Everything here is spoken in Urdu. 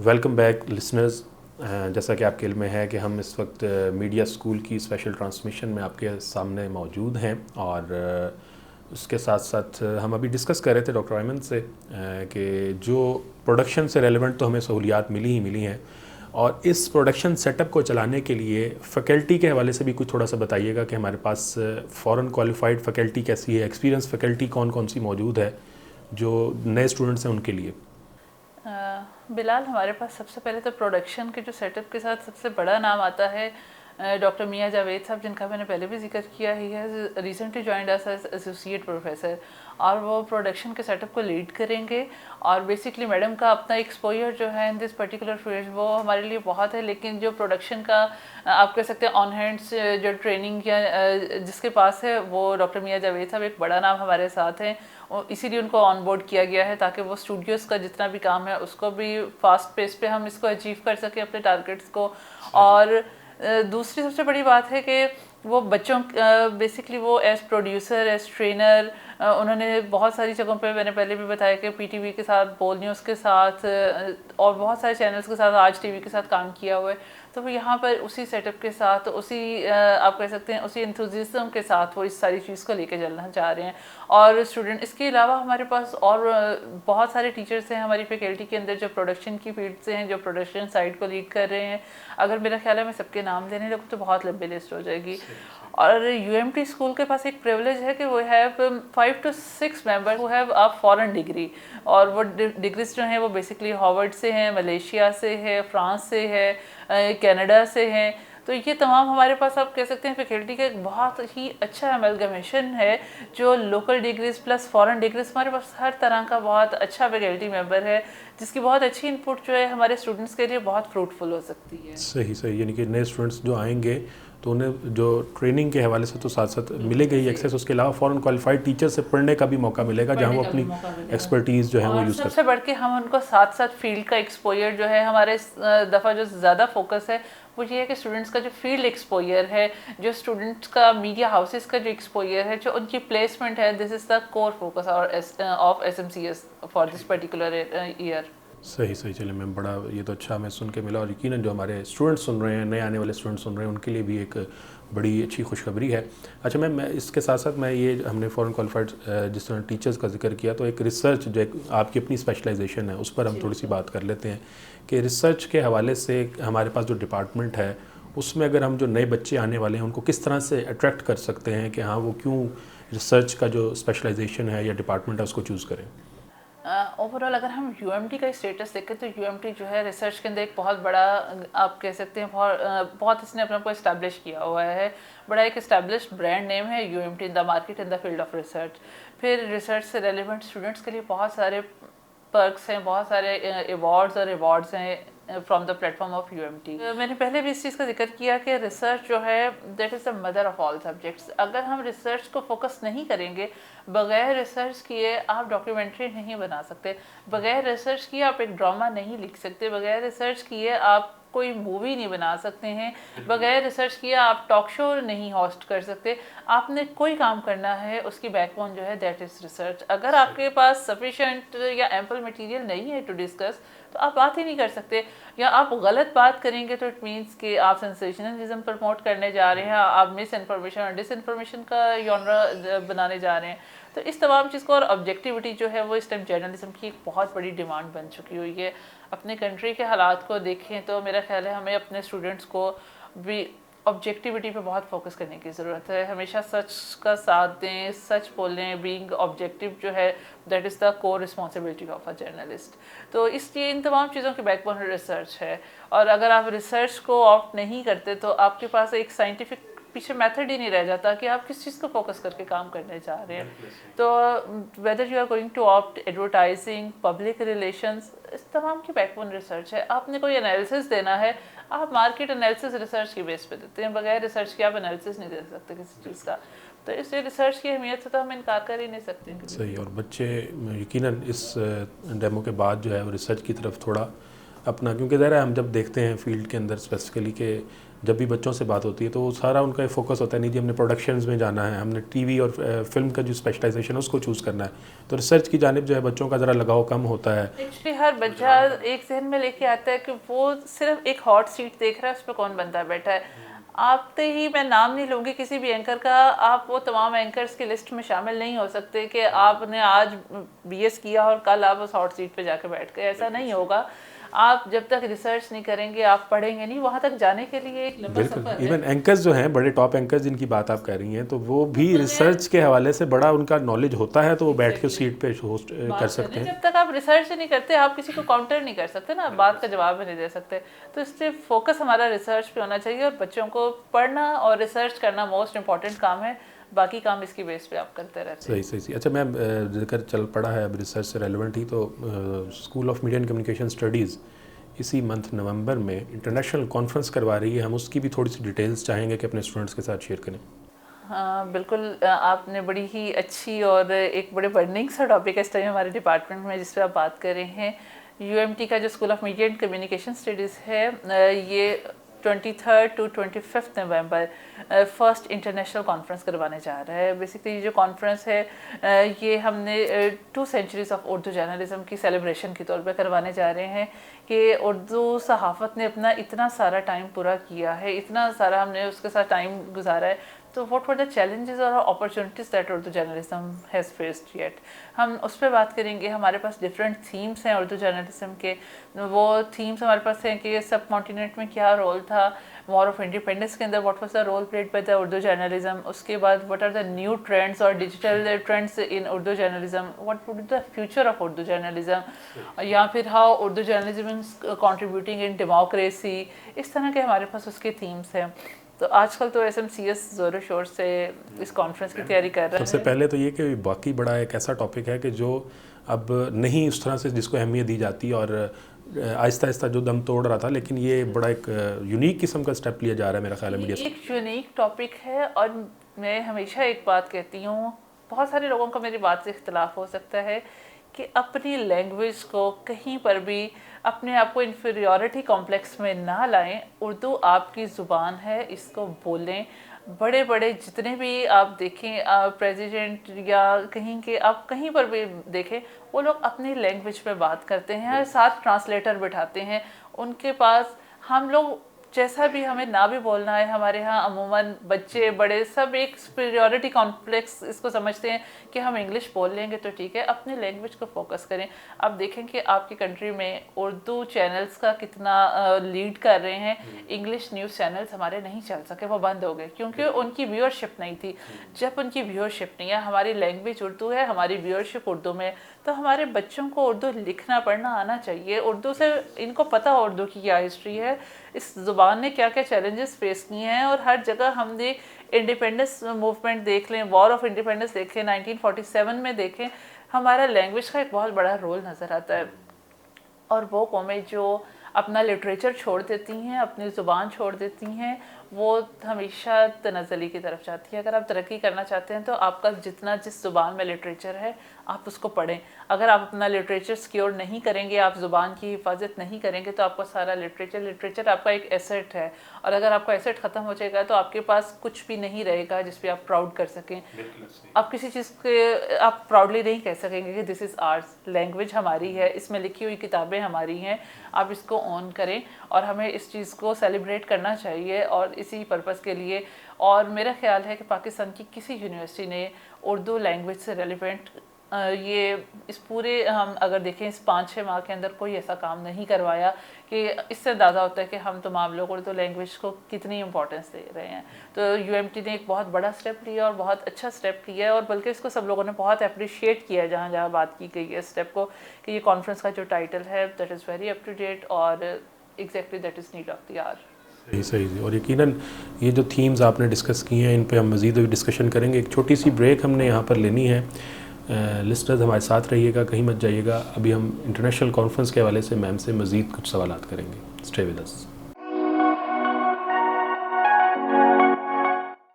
Welcome back listeners. جیسا کہ آپ کے علم میں ہے کہ ہم اس وقت میڈیا اسکول کی اسپیشل ٹرانسمیشن میں آپ کے سامنے موجود ہیں, اور اس کے ساتھ ساتھ ہم ابھی ڈسکس کر رہے تھے ڈاکٹر ایمن سے کہ جو پروڈکشن سے ریلیونٹ تو ہمیں سہولیات ملی ہیں, اور اس پروڈکشن سیٹ اپ کو چلانے کے لیے فیکلٹی کے حوالے سے بھی کچھ تھوڑا سا بتائیے گا کہ ہمارے پاس فورن کوالیفائڈ فیکلٹی کیسی ہے, ایکسپیرینس فیکلٹی کون کون سی موجود ہے جو نئے اسٹوڈنٹس ہیں ان کے لیے. بلال, ہمارے پاس سب سے پہلے تو پروڈکشن کے جو سیٹ اپ کے ساتھ سب سے بڑا نام آتا ہے ڈاکٹر میاں جاوید صاحب, جن کا میں نے پہلے بھی ذکر کیا ہی ہے. Recently joined as associate professor, اور وہ پروڈکشن کے سیٹ اپ کو لیڈ کریں گے. اور بیسکلی میڈم کا اپنا ایکسپوئر جو ہے ان دس پرٹیکولر فیلڈ وہ ہمارے لیے بہت ہے, لیکن جو پروڈکشن کا آپ کہہ سکتے ہیں آن ہینڈس جو ٹریننگ یا جس کے پاس ہے وہ ڈاکٹر میاں جاوید صاحب ایک بڑا نام ہمارے ساتھ ہیں. اسی لیے ان کو آن بورڈ کیا گیا ہے تاکہ وہ اسٹوڈیوز کا جتنا بھی کام ہے اس کو بھی فاسٹ پیس پہ ہم اس کو اچیو کر سکیں اپنے ٹارگیٹس کو. اور دوسری سب سے بڑی بات ہے کہ وہ بچوں بیسکلی وہ ایز پروڈیوسر, ایز ٹرینر, انہوں نے بہت ساری جگہوں پہ, میں نے پہلے بھی بتایا کہ پی ٹی وی کے ساتھ, بول نیوز کے ساتھ اور بہت سارے چینلز کے ساتھ, آج ٹی وی کے ساتھ کام کیا ہوا ہے. تو وہ یہاں پر اسی سیٹ اپ کے ساتھ, اسی آپ کہہ سکتے ہیں اسی انتھوزیزم کے ساتھ وہ اس ساری چیز کو لے کے چلنا چاہ رہے ہیں. اور اسٹوڈنٹ اس کے علاوہ ہمارے پاس اور بہت سارے ٹیچرس ہیں ہماری فیکلٹی کے اندر جو پروڈکشن کی فیلڈ سے ہیں, جو پروڈکشن سائڈ کو لیڈ کر رہے ہیں. اگر میرا خیال ہے میں سب کے نام لینے لگوں تو بہت لمبی لسٹ ہو جائے گی. اور یو ایم ٹی اسکول کے پاس ایک پریولیج ہے کہ وہ have 5 to 6 member who have a foreign degree, اور وہ ڈگریز جو ہیں وہ بیسکلی ہارورڈ سے ہیں, ملیشیا سے ہے, فرانس سے ہے, کینیڈا سے ہیں. تو یہ تمام ہمارے پاس آپ کہہ سکتے ہیں فیکلٹی کا ایک بہت ہی اچھا ایملگمیشن ہے, جو لوکل ڈگریز پلس فورن ڈگریز. ہمارے پاس ہر طرح کا بہت اچھا فیکلٹی ممبر ہے جس کی بہت اچھی ان پٹ جو ہے ہمارے اسٹوڈنٹس کے لیے بہت فروٹفل ہو سکتی ہے. صحیح, یعنی کہ نئے اسٹوڈنٹس جو آئیں گے تو انہیں جو ٹریننگ کے حوالے سے تو ساتھ ساتھ ملے گا ہی ایکسیس, اس کے علاوہ فورن کوالیفائڈ ٹیچر سے پڑھنے کا بھی موقع ملے گا جہاں وہ اپنی ایکسپرٹیز جو ہے وہ یوز کر سب سے بڑھ کے ہم ان کو ساتھ ساتھ فیلڈ کا ایکسپوئر جو ہے ہمارے اس دفعہ جو زیادہ فوکس ہے وہ یہ ہے کہ اسٹوڈنٹس کا جو فیلڈ ایکسپوئر ہے, جو اسٹوڈنٹس کا میڈیا ہاؤسز کا جو ایکسپوئر ہے, جو ان کی پلیسمنٹ ہے, this is the core focus of S M C S for this particular year. صحیح, چلیں میم, بڑا یہ تو اچھا ہمیں سن کے ملا, اور یقیناً جو ہمارے اسٹوڈنٹس سن رہے ہیں, نئے آنے والے اسٹوڈنٹس سن رہے ہیں, ان کے لیے بھی ایک بڑی اچھی خوشخبری ہے. اچھا میم, میں اس کے ساتھ ساتھ میں یہ ہم نے فورن کوالیفائڈ جس طرح ٹیچرز کا ذکر کیا, تو ایک ریسرچ جو ایک آپ کی اپنی اسپیشلائزیشن ہے اس پر ہم تھوڑی سی بات کر لیتے ہیں کہ ریسرچ کے حوالے سے ہمارے پاس جو ڈپارٹمنٹ ہے اس میں اگر ہم جو نئے بچے آنے والے ہیں ان کو کس طرح سے اٹریکٹ کر سکتے ہیں کہ ہاں وہ کیوں ریسرچ کا جو اسپیشلائزیشن ہے یا ڈپارٹمنٹ ہے اس کو چوز کریں. اوور آل اگر ہم یو ایم ٹی کا اسٹیٹس دیکھیں تو یو ایم ٹی جو ہے ریسرچ کے اندر ایک بہت بڑا آپ کہہ سکتے ہیں بہت اس نے اپنے کو اسٹیبلش کیا ہوا ہے, بڑا ایک اسٹیبلشڈ برانڈ نیم ہے U M T in the market in the field of research. پھر ریسرچ سے ریلیونٹ اسٹوڈنٹس کے لیے بہت سارے پرکس ہیں, بہت سارے ایوارڈز ہیں from the platform of U M T. میں نے پہلے بھی اس چیز کا ذکر کیا کہ ریسرچ جو ہے that is the mother of all subjects. اگر ہم ریسرچ کو فوکس نہیں کریں گے, بغیر ریسرچ کیے آپ ڈاکیومنٹری نہیں بنا سکتے, بغیر ریسرچ کیے آپ ایک ڈرامہ نہیں لکھ سکتے, بغیر ریسرچ کیے آپ کوئی مووی نہیں بنا سکتے ہیں, بغیر ریسرچ کیے آپ ٹاک شو نہیں ہوسٹ کر سکتے. آپ نے کوئی کام کرنا ہے اس کی بیک بون جو ہے دیٹ از ریسرچ. اگر آپ کے پاس سفیشینٹ یا ایمپل مٹیریل نہیں ہے ٹو ڈسکس تو آپ بات ہی نہیں کر سکتے, یا آپ غلط بات کریں گے تو اٹ مینس کہ آپ سینسیشنلزم پروموٹ کرنے جا رہے ہیں, آپ مس انفارمیشن اور ڈس انفارمیشن کا یونرا بنانے جا رہے ہیں. تو اس تمام چیز کو, اور آبجیکٹیوٹی جو ہے وہ اس ٹائم جرنلزم کی ایک بہت بڑی ڈیمانڈ بن چکی ہوئی ہے. اپنے کنٹری کے حالات کو دیکھیں تو میرا خیال ہے ہمیں اپنے اسٹوڈنٹس کو بھی آبجیکٹیوٹی پہ بہت فوکس کرنے کی ضرورت ہے. ہمیشہ سچ کا ساتھ دیں, سچ بولیں, بینگ آبجیکٹیو جو ہے that is the core responsibility of a journalist. تو اس لیے ان تمام چیزوں کی بیک بون ریسرچ ہے, اور اگر آپ ریسرچ کو آپٹ نہیں کرتے تو آپ کے پاس ایک سائنٹیفک پیچھے میتھڈ ہی نہیں رہ جاتا کہ آپ کس چیز کو فوکس کر کے کام کرنے جا رہے ہیں. تو whether you are going to opt advertising, public relations, اس تمام کی بیک بون ریسرچ ہے. آپ نے کوئی انالیسس دینا ہے, آپ مارکیٹ انالیسس ریسرچ کی بیس پہ دیتے ہیں, بغیر ریسرچ کے آپ انالیسس نہیں دے سکتے کسی چیز کا. تو اس لیے ریسرچ کی اہمیت سے تو ہم انکار کر ہی نہیں سکتے. صحیح, اور بچے یقیناً اس ڈیمو کے بعد جو ہے وہ ریسرچ کی طرف تھوڑا اپنا، کیونکہ ظاہر ہے ہم جب دیکھتے ہیں فیلڈ کے اندر اسپیسیفکلی کہ جب بھی بچوں سے بات ہوتی ہے تو وہ سارا ان کا فوکس ہوتا ہے نہیں جی ہم نے پروڈکشنز میں جانا ہے، ہم نے ٹی وی اور فلم کا جو اسپیشلائزیشن ہے اس کو چوز کرنا ہے، تو ریسرچ کی جانب جو ہے بچوں کا ذرا لگاؤ کم ہوتا ہے. ایکچولی ہر بچہ ایک ذہن میں لے کے آتا ہے کہ وہ صرف ایک ہاٹ سیٹ دیکھ رہا ہے، اس پہ کون بندہ بیٹھا ہے. آپ تے ہی میں نام نہیں لوں گی کسی بھی اینکر کا، آپ وہ تمام اینکرز کی لسٹ میں شامل نہیں ہو سکتے کہ آپ نے آج بی ایس کیا اور کل آپ اس ہاٹ سیٹ پہ جا کے بیٹھ گئے. ایسا نہیں ہوگا. آپ جب تک ریسرچ نہیں کریں گے، آپ پڑھیں گے نہیں، وہاں تک جانے کے لیے ایک لمبا بالکل. سفر ہے. ایون اینکرز جو ہیں بڑے ٹاپ اینکرز جن کی بات آپ کہہ رہی ہیں تو وہ بھی ریسرچ کے حوالے سے بڑا ان کا نالج ہوتا ہے تو وہ بیٹھ کے سیٹ پہ ہوسٹ کر سکتے ہیں. جب تک آپ ریسرچ نہیں کرتے آپ کسی کو کاؤنٹر نہیں کر سکتے نا، بات کا جواب نہیں دے سکتے. تو اس سے فوکس ہمارا ریسرچ پہ ہونا چاہیے، اور بچوں کو پڑھنا اور ریسرچ کرنا موسٹ امپورٹنٹ کام ہے، باقی کام اس کی بیس پہ آپ کرتے رہتے ہیں. صحیح. اچھا میم، ذکر چل پڑا ہے اب ریسرچ سے ریلیونٹ ہی، تو school of media and communication studies اسی منتھ نومبر میں انٹرنیشنل کانفرنس کروا رہی ہے. ہم اس کی بھی تھوڑی سی ڈیٹیلز چاہیں گے کہ اپنے اسٹوڈنٹس کے ساتھ شیئر کریں. ہاں بالکل، آپ نے بڑی ہی اچھی اور ایک بڑے برننگ سا ٹاپک ہے اس ٹائم ہمارے ڈپارٹمنٹ میں جس پہ آپ بات کر رہے ہیں. یو ایم ٹی کا جو school of media and communication studies ہے، یہ 23 to 25 November first international conference کروانے جا رہا ہے. بیسکلی یہ جو کانفرنس ہے یہ ہم نے 2 centuries آف اردو جرنلزم کی سیلیبریشن کے طور پہ کروانے جا رہے ہیں کہ اردو صحافت نے اپنا اتنا سارا ٹائم پورا کیا ہے، اتنا سارا ہم نے اس کے ساتھ ٹائم گزارا ہے. تو واٹ آر دا چیلنجز اور opportunities that Urdu journalism has faced yet, ہم اس پہ بات کریں گے. ہمارے پاس ڈفرینٹ تھیمس ہیں اردو جرنلزم کے. وہ تھیمس ہمارے پاس ہیں کہ سب کانٹیننٹ میں کیا رول تھا، وار آف انڈیپینڈنس کے اندر what was the role played by the Urdu journalism. اس کے بعد what are the new trends اور digital trends in Urdu journalism, what would be the future of Urdu journalism, یا پھر how Urdu journalism is contributing in democracy. اس طرح کے ہمارے پاس اس کے تھیمس ہیں. تو آج کل تو ایس ایم سی ایس زور و شور سے اس کانفرنس کی تیاری کر رہے ہیں. سب سے پہلے تو یہ کہ باقی بڑا ایک ایسا ٹاپک ہے کہ جو اب نہیں اس طرح سے جس کو اہمیت دی جاتی اور آہستہ آہستہ جو دم توڑ رہا تھا، لیکن یہ بڑا ایک یونیک قسم کا اسٹیپ لیا جا رہا ہے میرا خیال ہے میڈیا سے. ایک یونیک ٹاپک ہے، اور میں ہمیشہ ایک بات کہتی ہوں، بہت سارے لوگوں کو میری بات سے اختلاف ہو سکتا ہے کہ اپنی لینگویج کو کہیں پر بھی اپنے آپ کو انفیریورٹی کمپلیکس میں نہ لائیں. اردو آپ کی زبان ہے، اس کو بولیں. بڑے بڑے جتنے بھی آپ دیکھیں پریزیڈنٹ یا کہیں کے آپ کہیں پر بھی دیکھیں، وہ لوگ اپنی لینگویج پہ بات کرتے ہیں، ساتھ ٹرانسلیٹر بٹھاتے ہیں ان کے پاس. ہم لوگ جیسا بھی ہمیں نہ بھی بولنا ہے، ہمارے ہاں عموماً بچے بڑے سب ایک سپیریورٹی کمپلیکس اس کو سمجھتے ہیں کہ ہم انگلش بول لیں گے تو ٹھیک ہے. اپنے لینگویج کو فوکس کریں. آپ دیکھیں کہ آپ کی کنٹری میں اردو چینلز کا کتنا لیڈ کر رہے ہیں. انگلش نیوز چینلز ہمارے نہیں چل سکے، وہ بند ہو گئے کیونکہ ان کی ویورشپ نہیں تھی. جب ان کی ویورشپ نہیں ہے، ہماری لینگویج اردو ہے، ہماری ویورشپ اردو میں، تو ہمارے بچوں کو اردو لکھنا پڑھنا آنا چاہیے. اردو سے ان کو پتہ ہو اردو کی کیا ہسٹری ہے، اس زبان نے کیا کیا چیلنجز فیس کیے ہیں. اور ہر جگہ ہم نے انڈیپینڈنس موومنٹ دیکھ لیں، وار آف انڈیپینڈنس دیکھیں، 1947 میں دیکھیں، ہمارا لینگویج کا ایک بہت بڑا رول نظر آتا ہے. اور وہ قومیں جو اپنا لٹریچر چھوڑ دیتی ہیں، اپنی زبان چھوڑ دیتی ہیں، وہ ہمیشہ تنزلی کی طرف جاتی ہے. اگر آپ ترقی کرنا چاہتے ہیں تو آپ کا جتنا جس زبان میں لٹریچر ہے آپ اس کو پڑھیں. اگر آپ اپنا لٹریچر سیکیور نہیں کریں گے، آپ زبان کی حفاظت نہیں کریں گے، تو آپ کا سارا لٹریچر آپ کا ایک ایسٹ ہے. اور اگر آپ کا ایسٹ ختم ہو جائے گا تو آپ کے پاس کچھ بھی نہیں رہے گا جس پہ آپ پراؤڈ کر سکیں. آپ کسی چیز کے آپ پراؤڈلی نہیں کہہ سکیں گے کہ دس از آرز. لینگویج ہماری ہے، اس میں لکھی ہوئی کتابیں ہماری ہیں، آپ اس کو اون کریں. اور ہمیں اس چیز کو سیلیبریٹ کرنا چاہیے اور اسی پرپس کے لیے. اور میرا خیال ہے کہ پاکستان کی کسی یونیورسٹی نے اردو لینگویج سے ریلیونٹ یہ اس پورے ہم اگر دیکھیں اس 5-6 ماہ کے اندر کوئی ایسا کام نہیں کروایا کہ اس سے اندازہ ہوتا ہے کہ ہم تمام لوگ اردو لینگویج کو کتنی امپورٹنس دے رہے ہیں. تو یو ایم ٹی نے ایک بہت بڑا اسٹیپ لیا اور بہت اچھا اسٹیپ کیا ہے، اور بلکہ اس کو سب لوگوں نے بہت اپریشیٹ کیا جہاں جہاں بات کی گئی ہے اسٹیپ کو، کہ یہ کانفرنس کا جو ٹائٹل ہے that is very up to date اور exactly that is need of the hour. صحیح. اور یقیناً یہ جو تھیمز آپ نے ڈسکس کی ہیں ان پہ ہم مزید ڈسکشن کریں گے. ایک چھوٹی سی بریک ہم نے یہاں پر لینی ہے. لسٹرز ہمارے ساتھ رہیے گا، کہیں مت جائیے گا. ابھی ہم انٹرنیشنل کانفرنس کے حوالے سے میم سے مزید کچھ سوالات کریں گے. Stay with us.